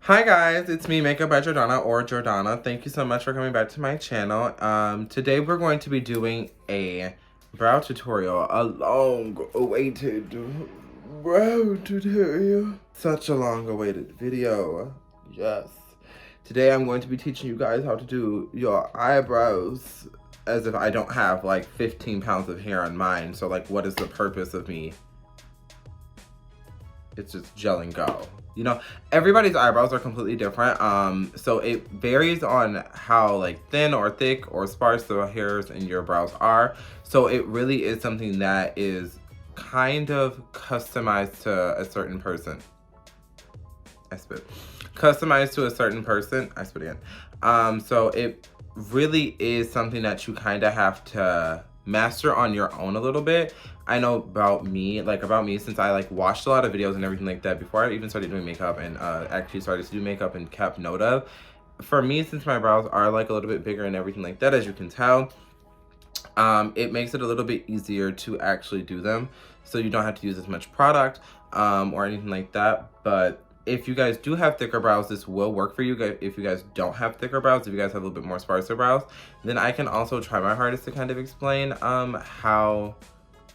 Hi guys, it's me, Makeup by Jordana or Jordana. Thank you so much for coming back to my channel. Today we're going to be doing a brow tutorial, a long-awaited brow tutorial. Such a long-awaited video, yes. Today I'm going to be teaching you guys how to do your eyebrows as if I don't have like 15 pounds of hair on mine. So like, what is the purpose of me? It's just gel and go. You know, everybody's eyebrows are completely different. So it varies on how like thin or thick or sparse the hairs in your brows are. So it really is something that is kind of customized to a certain person. I spit. Customized to a certain person. I spit again. So it really is something that you kind of have to master on your own a little bit. I know about me, since I like watched a lot of videos and everything like that before I even started doing makeup and actually started to do makeup and kept note of. For me, since my brows are like a little bit bigger and everything like that, as you can tell, it makes it a little bit easier to actually do them. So you don't have to use as much product or anything like that. But if you guys do have thicker brows, this will work for you guys. If you guys don't have thicker brows, if you guys have a little bit more sparser brows, then I can also try my hardest to kind of explain how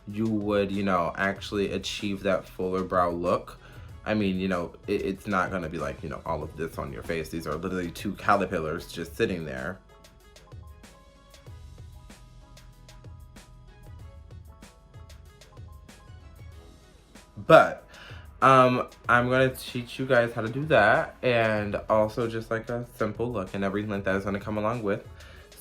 you would, you know, actually achieve that fuller brow look. I mean, you know, it's not gonna be like, you know, all of this on your face. These are literally two caterpillars just sitting there. But I'm gonna teach you guys how to do that, and also just like a simple look and everything like that is gonna come along with.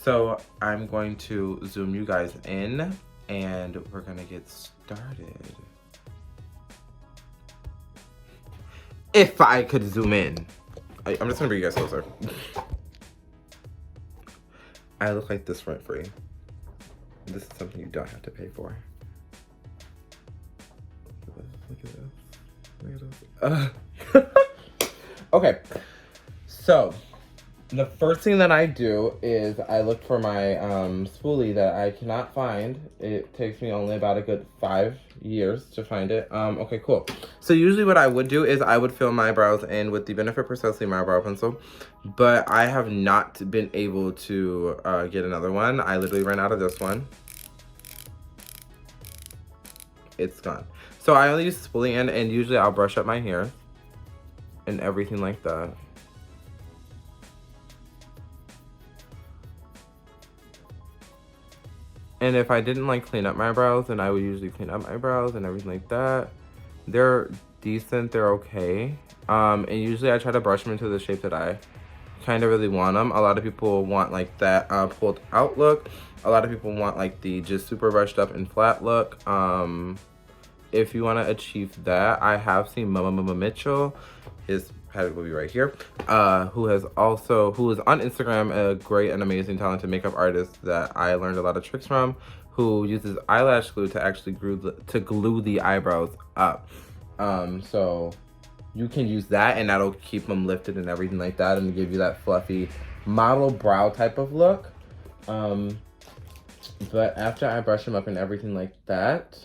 So I'm going to zoom you guys in and we're gonna get started. If I could zoom in. I'm just gonna bring you guys closer. I look like this rent free. This is something you don't have to pay for. Look at this. Look at this. Okay, so the first thing that I do is I look for my spoolie that I cannot find. It takes me only about a good 5 years to find it. Okay, cool. So usually what I would do is I would fill my brows in with the Benefit Precisely My Brow Pencil, but I have not been able to get another one. I literally ran out of this one. It's gone. So I only use spoolie in, and usually I'll brush up my hair and everything like that. And if I didn't like clean up my brows, then I would usually clean up my brows and everything like that. They're decent, they're okay. And usually I try to brush them into the shape that I kind of really want them. A lot of people want like that pulled out look. A lot of people want like the just super brushed up and flat look. If you want to achieve that, I have seen Mama Mitchell, his pattern will be right here, who is on Instagram, a great and amazing talented makeup artist that I learned a lot of tricks from, who uses eyelash glue to actually glue the eyebrows up. So you can use that and that'll keep them lifted and everything like that and give you that fluffy model brow type of look. But after I brush them up and everything like that,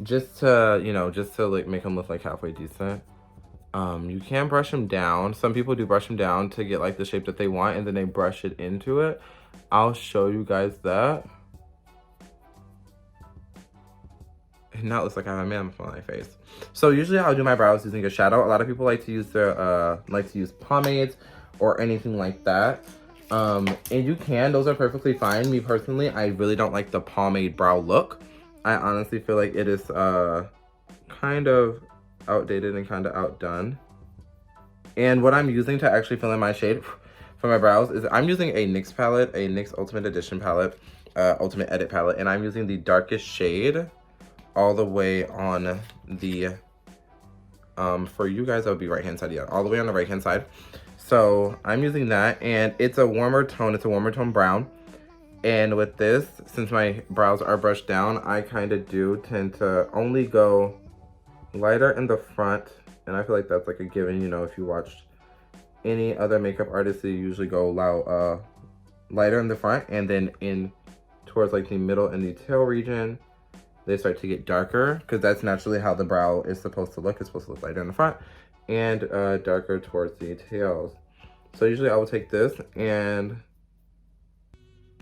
just to like make them look like halfway decent, you can brush them down. Some people do brush them down to get like the shape that they want, and then they brush it into it. I'll show you guys that. And now it looks like I have a mammoth on my face. So usually I'll do my brows using a shadow. A lot of people like to use pomades or anything like that. And you can, those are perfectly fine. Me personally, I really don't like the pomade brow look. I honestly feel like it is kind of outdated and kind of outdone. And what I'm using to actually fill in my shade for my brows is I'm using a NYX palette, a NYX Ultimate Edition palette, Ultimate Edit palette, and I'm using the darkest shade all the way on the, for you guys, that would be right hand side, yeah, all the way on the right hand side. So I'm using that, and it's a warmer tone, brown. And with this, since my brows are brushed down, I kind of do tend to only go lighter in the front. And I feel like that's like a given, you know, if you watched any other makeup artists, they usually go lighter in the front, and then in towards like the middle and the tail region, they start to get darker, because that's naturally how the brow is supposed to look. It's supposed to look lighter in the front and darker towards the tails. So usually I will take this, and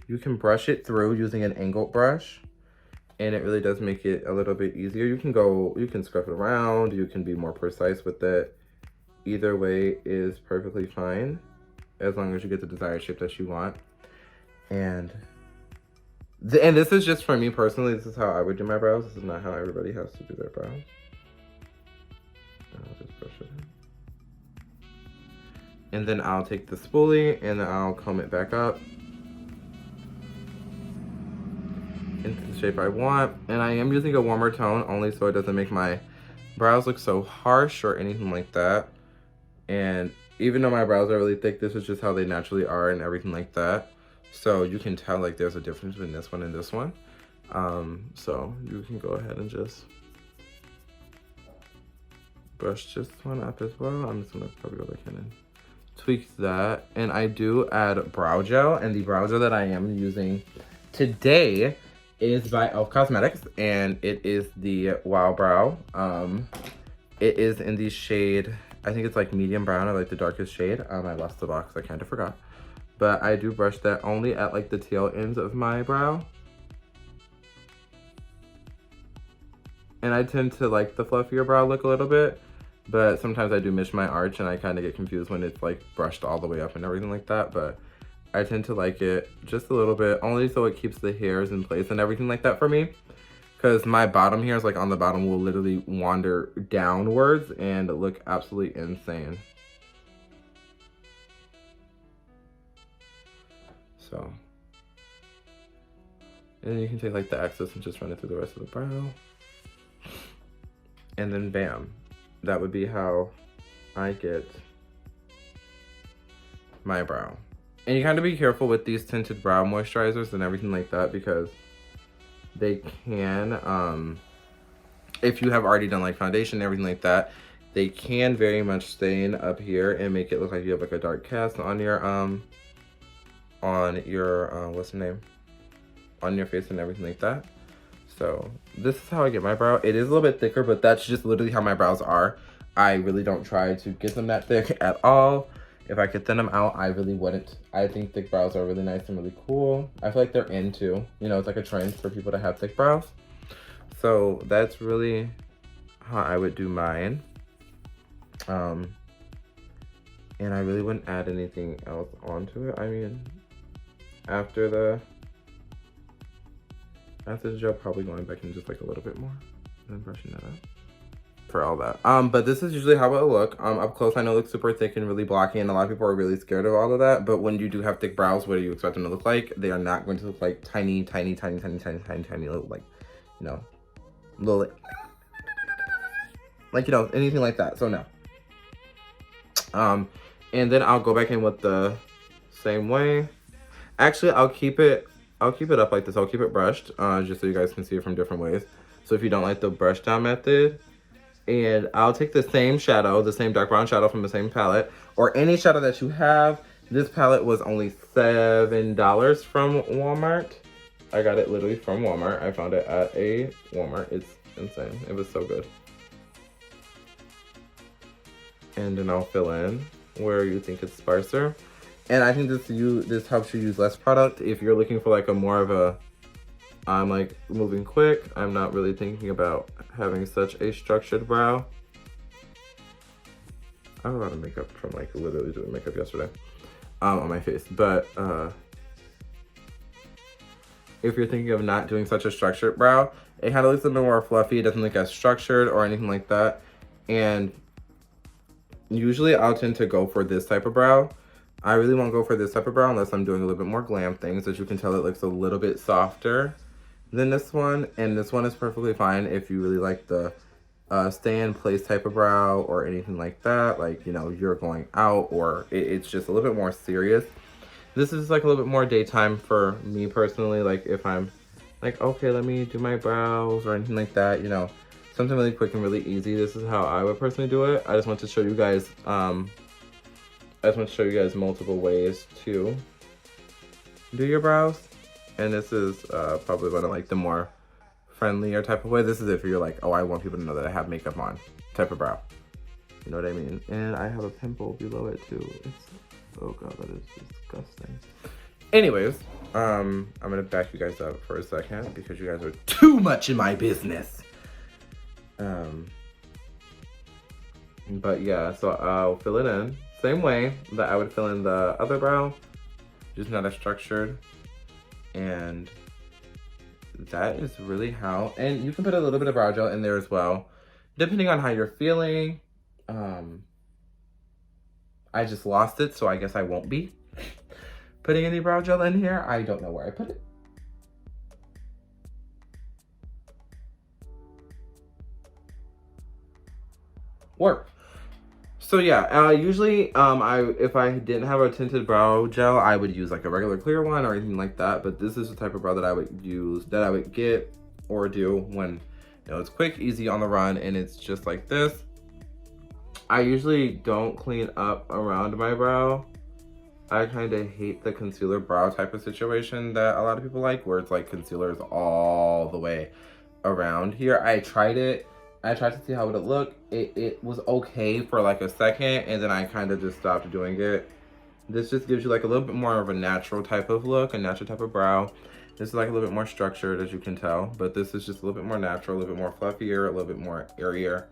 you can brush it through using an angled brush, and it really does make it a little bit easier. You can scrub it around, you can be more precise with it. Either way is perfectly fine, as long as you get the desired shape that you want. And this is just for me personally. This is how I would do my brows. This is not how everybody has to do their brows. I'll just brush it in. And then I'll take the spoolie and then I'll comb it back up into the shape I want. And I am using a warmer tone only so it doesn't make my brows look so harsh or anything like that. And even though my brows are really thick, this is just how they naturally are and everything like that. So you can tell like there's a difference between this one and this one. So you can go ahead and just brush this one up as well. I'm just gonna probably go back in and tweak that. And I do add brow gel, and the brow gel that I am using today is by e.l.f. Cosmetics, and it is the Wow Brow. It is in the shade, I think it's like medium brown, or like the darkest shade. I lost the box, I kind of forgot. But I do brush that only at like the tail ends of my brow. And I tend to like the fluffier brow look a little bit, but sometimes I do miss my arch and I kind of get confused when it's like brushed all the way up and everything like that. But I tend to like it just a little bit, only so it keeps the hairs in place and everything like that for me. Because my bottom hairs, like on the bottom, will literally wander downwards and look absolutely insane. So, and then you can take like the excess and just run it through the rest of the brow. And then bam, that would be how I get my brow. And you kind of be careful with these tinted brow moisturizers and everything like that, because they can, if you have already done like foundation and everything like that, they can very much stain up here and make it look like you have like a dark cast on your what's the name, on your face and everything like that. So this is how I get my brow. It is a little bit thicker, but that's just literally how my brows are. I really don't try to get them that thick at all. If I could thin them out, I really wouldn't. I think thick brows are really nice and really cool. I feel like they're in too. You know, it's like a trend for people to have thick brows. So that's really how I would do mine. And I really wouldn't add anything else onto it. I mean, after the gel, probably going back in just like a little bit more and then brushing that up for all that. But this is usually how it'll look. Up close, I know it looks super thick and really blocky, and a lot of people are really scared of all of that. But when you do have thick brows, what do you expect them to look like? They are not going to look like tiny little, like, you know, little, like, you know, anything like that. So no. And then I'll go back in with the same way. Actually, I'll keep it up like this. I'll keep it brushed, just so you guys can see it from different ways. So if you don't like the brush down method, and I'll take the same shadow, the same dark brown shadow from the same palette, or any shadow that you have. This palette was only $7 from Walmart. I got it literally from Walmart. I found it at a Walmart. It's insane. It was so good. And then I'll fill in where you think it's sparser. And I think this helps you use less product. If you're looking for like a more of a, I'm like moving quick, I'm not really thinking about having such a structured brow. I have a lot of makeup from like literally doing makeup yesterday on my face. But if you're thinking of not doing such a structured brow, it kind of looks a bit more fluffy. It doesn't look as structured or anything like that. And usually I'll tend to go for this type of brow. I really won't go for this type of brow unless I'm doing a little bit more glam things. As you can tell, it looks a little bit softer than this one. And this one is perfectly fine if you really like the stay in place type of brow or anything like that. Like, you know, you're going out or it's just a little bit more serious. This is like a little bit more daytime for me personally. Like if I'm like, okay, let me do my brows or anything like that, you know, something really quick and really easy. This is how I would personally do it. I just want to show you guys, multiple ways to do your brows. And this is probably one of like the more friendlier type of way. This is if you're like, oh, I want people to know that I have makeup on type of brow. You know what I mean? And I have a pimple below it too. It's, oh god, that is disgusting. Anyways, I'm gonna back you guys up for a second because you guys are too much in my business. But yeah, so I'll fill it in same way that I would fill in the other brow, just not as structured. And that is really how, and you can put a little bit of brow gel in there as well, depending on how you're feeling. I just lost it, so I guess I won't be putting any brow gel in here. I don't know where I put it. Work. So yeah, usually if I didn't have a tinted brow gel, I would use like a regular clear one or anything like that. But this is the type of brow that I would use, that I would get or do when, you know, it's quick, easy on the run, and it's just like this. I usually don't clean up around my brow. I kind of hate the concealer brow type of situation that a lot of people like, where it's like concealer is all the way around here. I tried it. I tried to see how it would look. It was okay for like a second, and then I kind of just stopped doing it. This just gives you like a little bit more of a natural type of look, a natural type of brow. This is like a little bit more structured, as you can tell, but this is just a little bit more natural, a little bit more fluffier, a little bit more airier,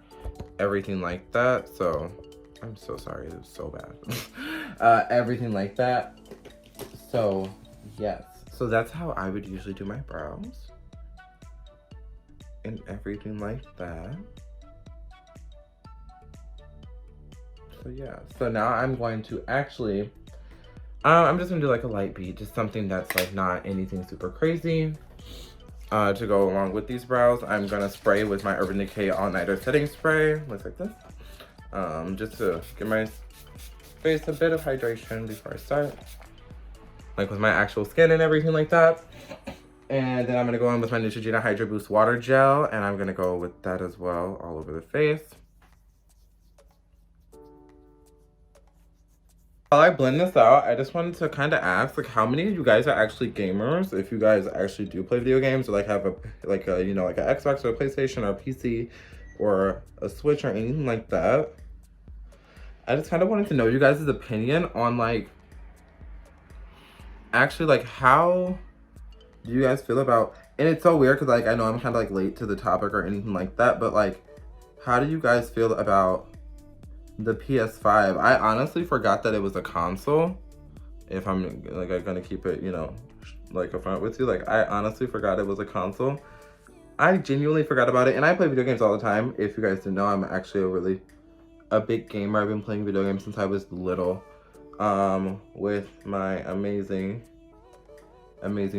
everything like that. So I'm so sorry, it was so bad. Everything like that. So yes, so that's how I would usually do my brows and everything like that. So yeah, so now I'm going to actually I'm just gonna do like a light beat, just something that's like not anything super crazy. To go along with these brows, I'm gonna spray with my Urban Decay All Nighter Setting Spray. Looks like this. Just to give my face a bit of hydration before I start. Like with my actual skin and everything like that. And then I'm gonna go in with my Neutrogena Hydro Boost Water Gel, and I'm gonna go with that as well all over the face. While I blend this out, I just wanted to kind of ask, like, how many of you guys are actually gamers? If you guys actually do play video games, or like have a you know, like an Xbox or a PlayStation or a PC or a Switch or anything like that. I just kind of wanted to know you guys' opinion on like, actually like, how do you guys feel about, and it's so weird because like I know I'm kind of like late to the topic or anything like that, but like, how do you guys feel about the PS5? I honestly forgot that it was a console. If I'm like gonna keep it, you know, like upfront with you, like I honestly forgot it was a console. I genuinely forgot about it, and I play video games all the time. If you guys didn't know, I'm actually a big gamer. I've been playing video games since I was little, with my amazing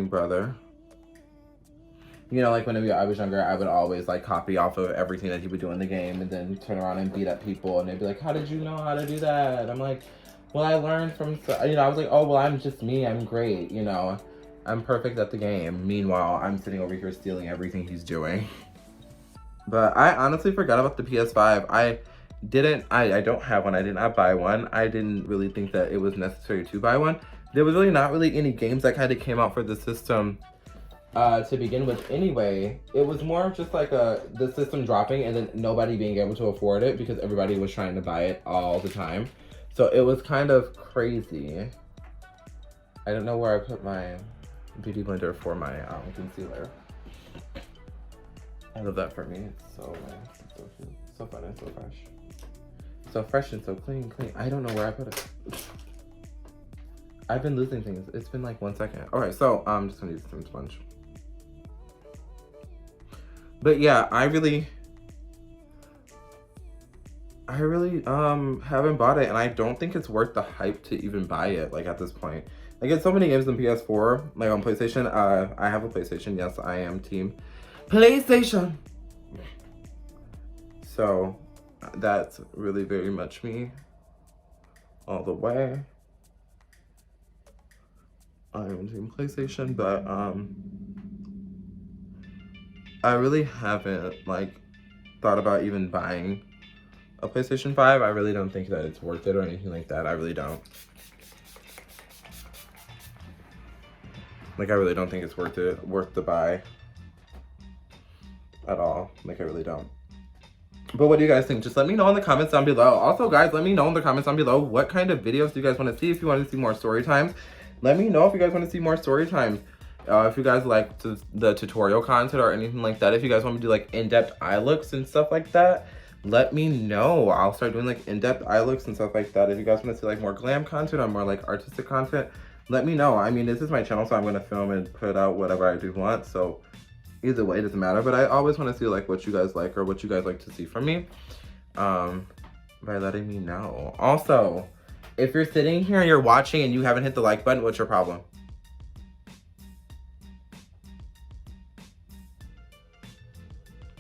brother. You know, like whenever I was younger, I would always like copy off of everything that he would do in the game and then turn around and beat up people, and they'd be like, how did you know how to do that? I'm like, well, I learned from, you know, I was like, oh, well, I'm just me, I'm great, you know, I'm perfect at the game. Meanwhile, I'm sitting over here stealing everything he's doing. But I honestly forgot about the PS5. I don't have one. I did not buy one. I didn't really think that it was necessary to buy one. There was really not really any games that kind of came out for the system to begin with anyway. It was more of just like the system dropping and then nobody being able to afford it because everybody was trying to buy it all the time. So it was kind of crazy. I don't know where I put my beauty blender for my concealer. I love that for me. It's so nice. It's so cute. So fun and so fresh. So fresh and so clean. I don't know where I put it. I've been losing things. It's been like 1 second. Okay, so I'm just gonna use some sponge. But yeah, I really haven't bought it, and I don't think it's worth the hype to even buy it, like at this point. Like, it's so many games on PS4, like on PlayStation. I have a PlayStation. Yes, I am team PlayStation. So that's really very much me all the way. I am team PlayStation, but I really haven't like thought about even buying a PlayStation 5. I really don't think that it's worth it or anything like that. I really don't. Like, I really don't think it's worth the buy. at all. Like, I really don't. But what do you guys think? Just let me know in the comments down below. Also, guys, let me know in the comments down below what kind of videos do you guys want to see. If you want to see more story times, let me know if you guys want to see more story times. If you guys like the tutorial content or anything like that. If you guys want me to do like in-depth eye looks and stuff like that, let me know. I'll start doing like in-depth eye looks and stuff like that. If you guys want to see like more glam content or more like artistic content, let me know. I mean, this is my channel, so I'm going to film and put out whatever I do want. So either way, it doesn't matter. But I always want to see like what you guys like or what you guys like to see from me, by letting me know. Also, if you're sitting here and you're watching and you haven't hit the like button, what's your problem?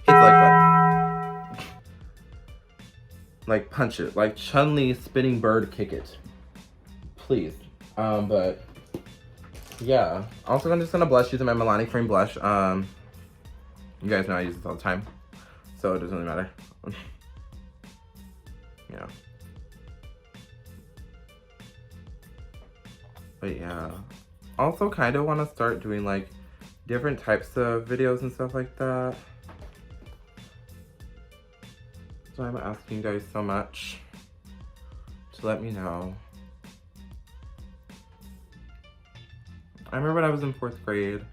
Hit the like button. Like, punch it. Like Chun-Li spinning bird, kick it. Please. But yeah. Also, I'm just gonna blush using my Milani Cream blush. You guys know I use this all the time, so it doesn't really matter. Yeah. But yeah. Also, kind of want to start doing like different types of videos and stuff like that. So I'm asking you guys so much to let me know. I remember when I was in 4th grade,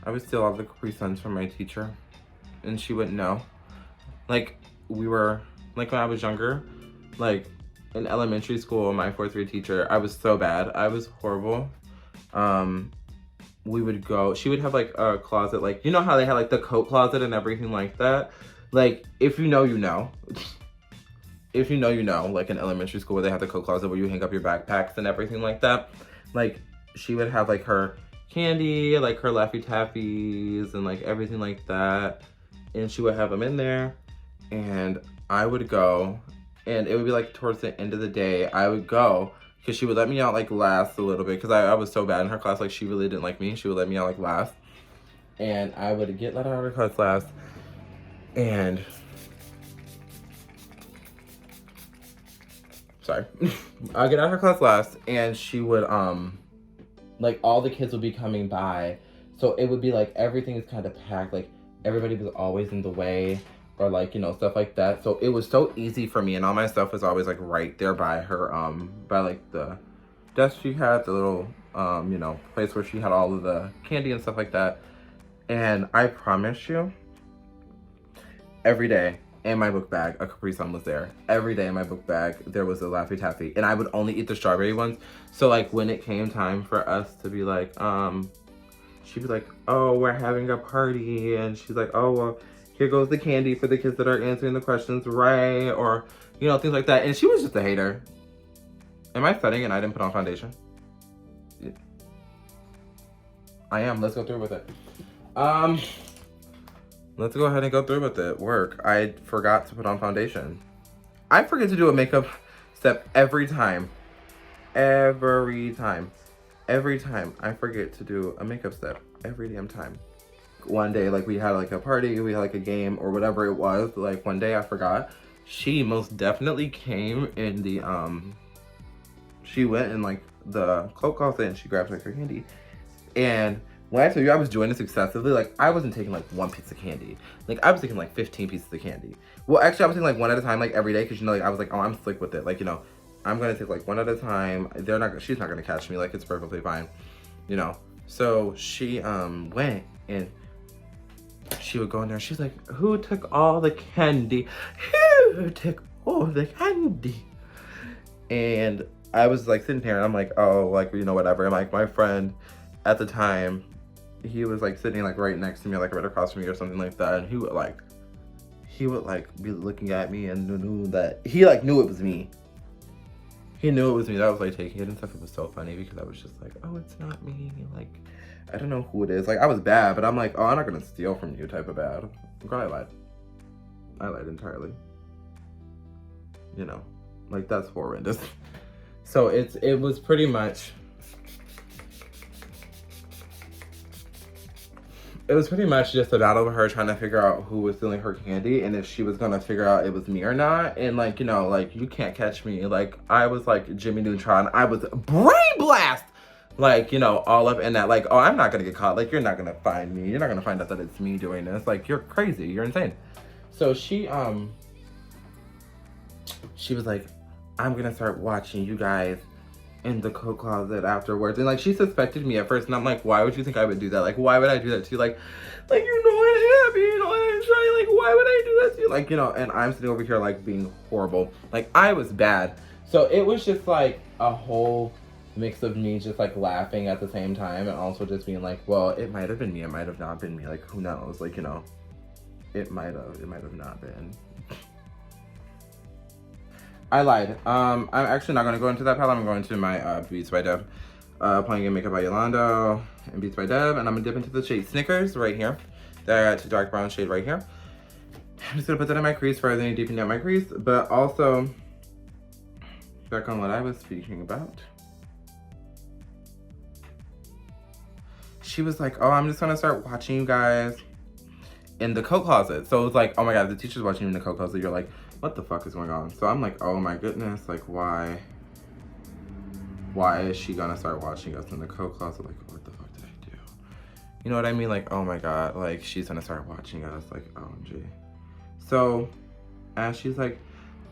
I would steal all the Capri Suns from my teacher, and she wouldn't know. Like, we were, like when I was younger, like in elementary school, my 4th grade teacher, I was so bad. I was horrible. We would go, she would have like a closet, like, you know how they had like the coat closet and everything like that? Like, if you know, you know. If you know, you know, like in elementary school where they have the coat closet where you hang up your backpacks and everything like that. Like, she would have like her candy, like her Laffy Taffies and like everything like that. And she would have them in there. And I would go, and it would be like towards the end of the day, I would go, because she would let me out like last a little bit, because I was so bad in her class. Like, she really didn't like me. She would let me out like last. And I would get let out of her class last. And sorry. I'd get out of her class last, and she would like all the kids would be coming by, so it would be like everything is kind of packed, like everybody was always in the way, or like, you know, stuff like that. So it was so easy for me, and all my stuff was always like right there by her, by like the desk she had, the little you know, place where she had all of the candy and stuff like that. And I promise you, every day in my book bag, a Capri Sun was there. Every day in my book bag, there was a Laffy Taffy. And I would only eat the strawberry ones. So like when it came time for us to be like, she'd be like, oh, we're having a party. And she's like, oh, well, here goes the candy for the kids that are answering the questions right. Or, you know, things like that. And she was just a hater. Am I studying and I didn't put on foundation? I am. Let's go through with it. Let's go ahead and go through with it. Work. I forgot to put on foundation. I forget to do a makeup step every time. Every time. Every time I forget to do a makeup step. Every damn time. One day, like, we had like a party, we had like a game or whatever it was. Like, one day I forgot. She most definitely came in the, she went in like the cloak closet and she grabbed like her candy. And when I tell you I was doing this excessively, like, I wasn't taking like one piece of candy. Like, I was taking like 15 pieces of candy. Well, actually I was taking like one at a time, like every day, because, you know, like I was like, oh, I'm slick with it. Like, you know, I'm gonna take like one at a time. She's not gonna catch me. Like, it's perfectly fine, you know. So she went and she would go in there. She's like, who took all the candy? Who took all the candy? And I was like sitting here and I'm like, oh, like, you know, whatever. And like my friend at the time, he was like sitting like right next to me, like right across from me or something like that. And he would like be looking at me and knew that he like knew it was me. He knew it was me that was like taking it and stuff. It was so funny because I was just like, oh, it's not me. Like, I don't know who it is. Like, I was bad, but I'm like, oh, I'm not gonna steal from you type of bad. Girl, I lied. I lied entirely. You know, like, that's horrendous. So it was pretty much, it was pretty much just a battle with her trying to figure out who was stealing her candy and if she was gonna figure out it was me or not. And like, you know, like, you can't catch me. Like, I was like Jimmy Neutron. I was brain blast Like, you know, all up in that, like, oh, I'm not gonna get caught. Like, you're not gonna find me. You're not gonna find out that it's me doing this. Like, you're crazy. You're insane. So she was like, I'm gonna start watching you guys in the coat closet afterwards. And like, she suspected me at first, and I'm like, why would you think I would do that? Like, why would I do that to you? Like, you know I'm happy, you know I'm trying. Like, why would I do that to you? Like, you know, and I'm sitting over here like being horrible. Like, I was bad. So it was just like a whole mix of me just like laughing at the same time, and also just being like, well, it might have been me, it might have not been me. Like, who knows? Like, you know, it might have not been. I lied. I'm actually not going to go into that palette. I'm going to my Beats by Deb Playing in Makeup by Yolando and Beats by Deb. And I'm going to dip into the shade Snickers right here. That dark brown shade right here. I'm just going to put that in my crease for then deepening out my crease. But also, back on what I was speaking about. She was like, oh, I'm just going to start watching you guys in the coat closet. So it was like, oh my God, the teacher's watching you in the coat closet. You're like, what the fuck is going on? So I'm like, oh my goodness, like why is she gonna start watching us in the coat closet? Like, what the fuck did I do? You know what I mean? Like, oh my God, like she's gonna start watching us, like, OMG. So as she's like,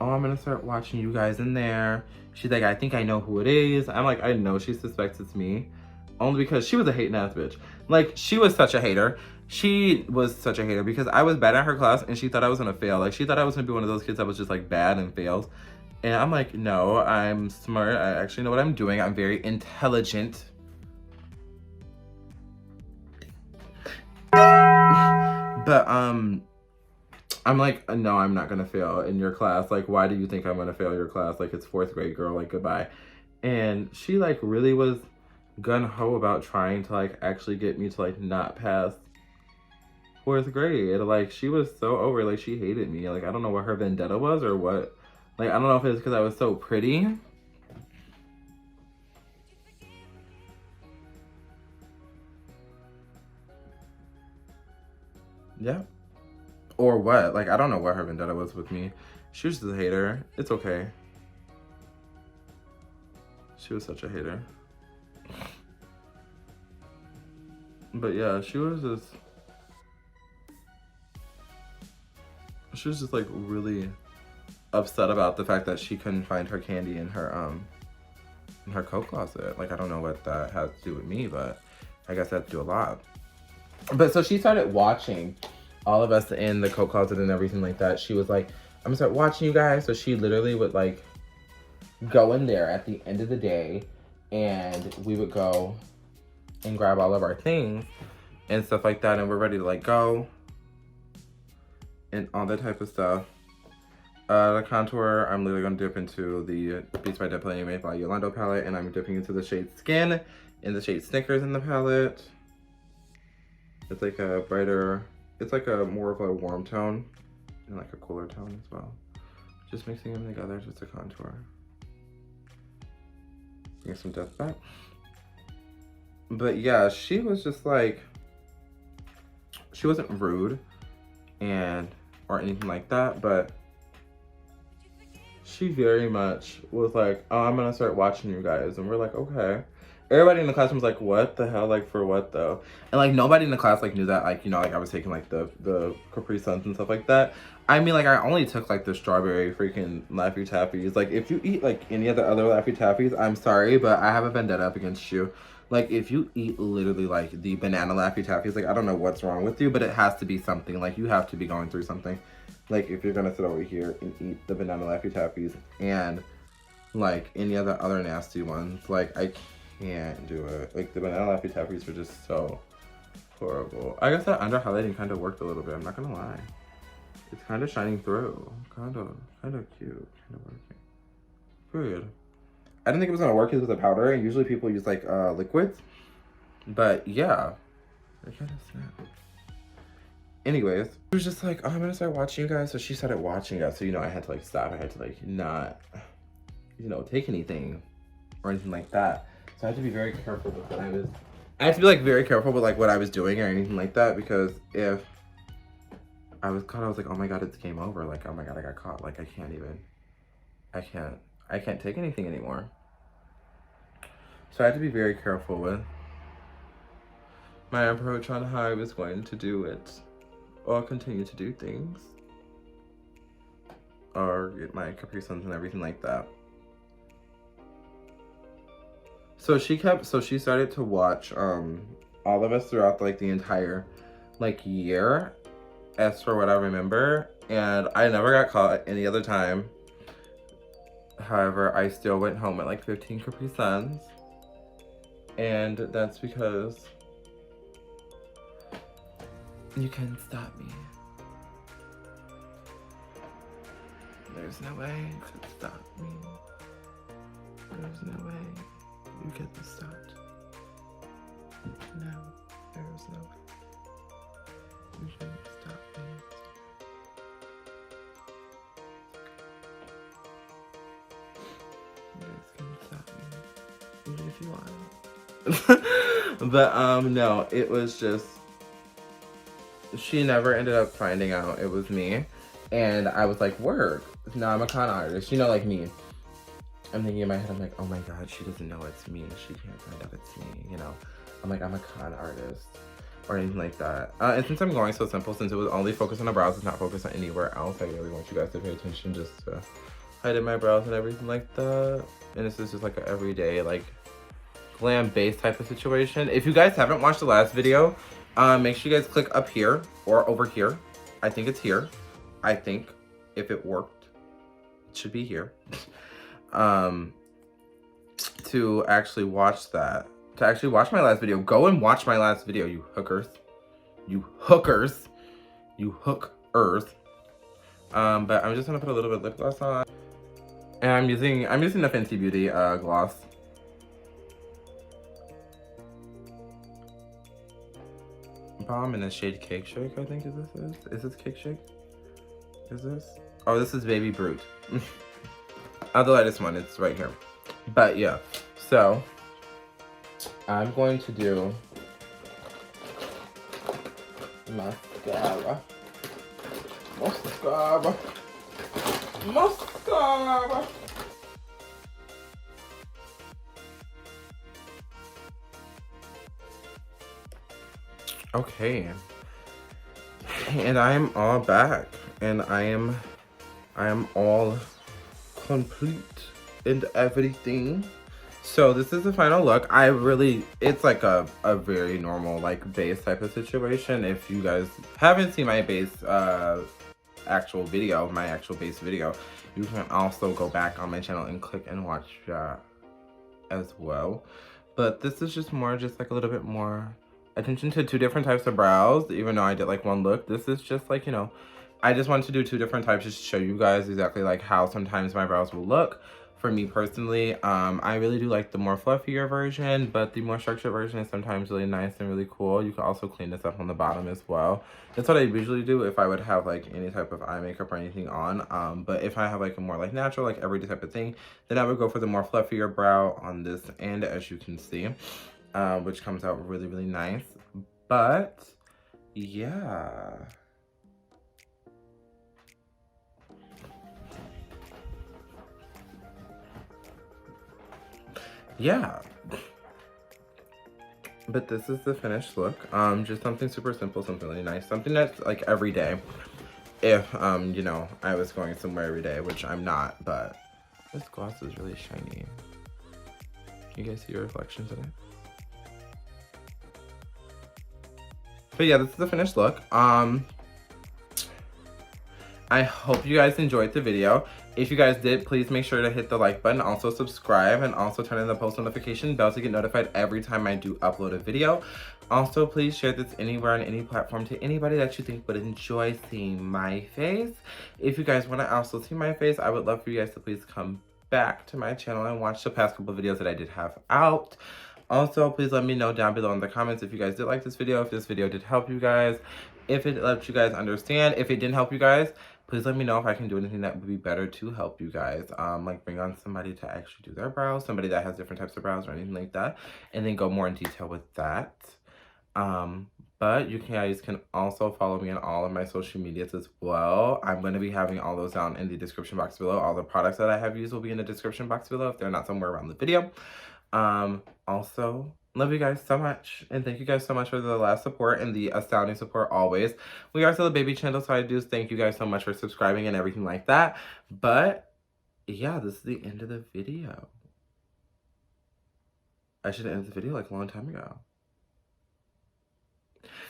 oh, I'm gonna start watching you guys in there. She's like, I think I know who it is. I'm like, I know she suspects it's me. Only because she was a hating ass bitch. Like, she was such a hater. She was such a hater because I was bad at her class and she thought I was gonna fail. Like, she thought I was gonna be one of those kids that was just like bad and fails. And I'm like, no, I'm smart. I actually know what I'm doing. I'm very intelligent. But I'm like, no, I'm not gonna fail in your class. Like, why do you think I'm gonna fail your class? Like, it's 4th grade, girl. Like, goodbye. And she like really was gun-ho about trying to like actually get me to like not pass 4th grade. Like, she was so over, like she hated me. Like, I don't know what her vendetta was or what. Like, I don't know if it's because I was so pretty. Yeah. Or what. Like, I don't know what her vendetta was with me. She was just a hater. It's okay. She was such a hater. But yeah, she was just like really upset about the fact that she couldn't find her candy in her coat closet. Like, I don't know what that has to do with me, but I guess that has to do a lot. But so she started watching all of us in the coat closet and everything like that. She was like, I'm gonna start watching you guys. So she literally would like go in there at the end of the day and we would go and grab all of our things and stuff like that, and we're ready to like go and all that type of stuff. The contour, I'm literally gonna dip into the Beats by Deb Playing Made by Yolando palette, and I'm dipping into the shade Skin in the shade Snickers in the palette. It's like a brighter, it's like a more of a warm tone and like a cooler tone as well. Just mixing them together just to contour. Get some depth back. But yeah, she was just like, she wasn't rude and or anything like that, but she very much was like, oh, I'm gonna start watching you guys. And we're like, okay. Everybody in the class was like, what the hell? Like, for what though? And like, nobody in the class like knew that, like, you know, like I was taking like the Capri Suns and stuff like that. I mean, like, I only took like the strawberry freaking Laffy Taffies. Like, if you eat like any of the other Laffy Taffies, I'm sorry, but I have a vendetta up against you. Like, if you eat literally like the banana Laffy Taffies, like, I don't know what's wrong with you, but it has to be something. Like, you have to be going through something. Like, if you're gonna sit over here and eat the banana Laffy Taffies and like any other nasty ones, like, I can't do it. Like, the banana Laffy Taffies were just so horrible. I guess that under highlighting kind of worked a little bit, I'm not gonna lie. It's kind of shining through. Kind of cute. Kind of working. Period. I didn't think it was gonna work because it was a powder, and usually people use like liquids. But yeah. It kind of snapped. Anyways, it was just like, oh, I'm gonna start watching you guys. So she started watching us. So, you know, I had to like stop. I had to like not, you know, take anything or anything like that. So I had to be very careful with what I had to be like very careful with like what I was doing or anything like that, because if I was caught, I was like, oh my God, it's game over. Like, oh my God, I got caught. Like, I can't take anything anymore. So I had to be very careful with my approach on how I was going to do it, or continue to do things, or get my Capri Suns and everything like that. So she started to watch all of us throughout like the entire like year, as for what I remember, and I never got caught any other time. However, I still went home with like 15 Capri Suns, and that's because you can't stop me. There's no way you can stop me. There's no way you get this stopped. No, there's no way. You can't stop me. You guys can stop me. Even if you want. But no, it was just, she never ended up finding out it was me. And I was like, word. Now I'm a con artist. You know, like me. I'm thinking in my head, I'm like, oh my God, she doesn't know it's me. She can't find out it's me, you know? I'm like, I'm a con artist. Or anything like that. And since I'm going so simple, since it was only focused on the brows, it's not focused on anywhere else, I really want you guys to pay attention just to hide my brows and everything like that. And this is just like an everyday, like, glam base type of situation. If you guys haven't watched the last video, make sure you guys click up here or over here. I think it's here. I think if it worked, it should be here. To actually watch that. To actually watch my last video. Go and watch my last video, you hookers. You hookers. You hookers. But I'm just gonna put a little bit of lip gloss on. And I'm using the Fenty Beauty gloss. Balm in the shade Cake Shake, I think is this Cake Shake? Is this? Oh, this is Baby Brute. The lightest one, it's right here. But yeah, so I'm going to do mascara. Mascara. Mascara. Okay. And I am all back. And I am all complete and everything. So this is the final look. It's like a very normal like base type of situation. If you guys haven't seen my base actual base video, you can also go back on my channel and click and watch that as well. But this is just like a little bit more attention to two different types of brows. Even though I did like one look, this is just like, you know, I just wanted to do two different types just to show you guys exactly like how sometimes my brows will look. For me personally, I really do like the more fluffier version, but the more structured version is sometimes really nice and really cool. You can also clean this up on the bottom as well. That's what I usually do if I would have like any type of eye makeup or anything on. But if I have like a more like natural, like everyday type of thing, then I would go for the more fluffier brow on this end, as you can see, which comes out really, really nice. But yeah. Yeah, but this is the finished look. Just something super simple, something really nice, something that's like every day. If you know, I was going somewhere every day, which I'm not, but this gloss is really shiny. Can you guys see your reflections in it? But yeah, this is the finished look. I hope you guys enjoyed the video. If you guys did, please make sure to hit the like button, also subscribe, and also turn on the post notification bell to get notified every time I do upload a video. Also, please share this anywhere on any platform to anybody that you think would enjoy seeing my face. If you guys want to also see my face, I would love for you guys to please come back to my channel and watch the past couple videos that I did have out. Also, please let me know down below in the comments if you guys did like this video, if this video did help you guys, if it helped you guys understand. If it didn't help you guys, please let me know if I can do anything that would be better to help you guys. Like bring on somebody to actually do their brows, somebody that has different types of brows or anything like that, and then go more in detail with that. But you guys can also follow me on all of my social medias as well. I'm going to be having all those down in the description box below. All the products that I have used will be in the description box below if they're not somewhere around the video. Also, love you guys so much. And thank you guys so much for the last support and the astounding support always. We are still a baby channel, so I do thank you guys so much for subscribing and everything like that. But yeah, this is the end of the video. I should have ended the video like a long time ago.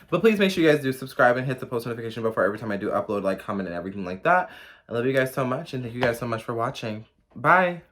But please make sure you guys do subscribe and hit the post notification bell for every time I do upload, like, comment, and everything like that. I love you guys so much, and thank you guys so much for watching. Bye!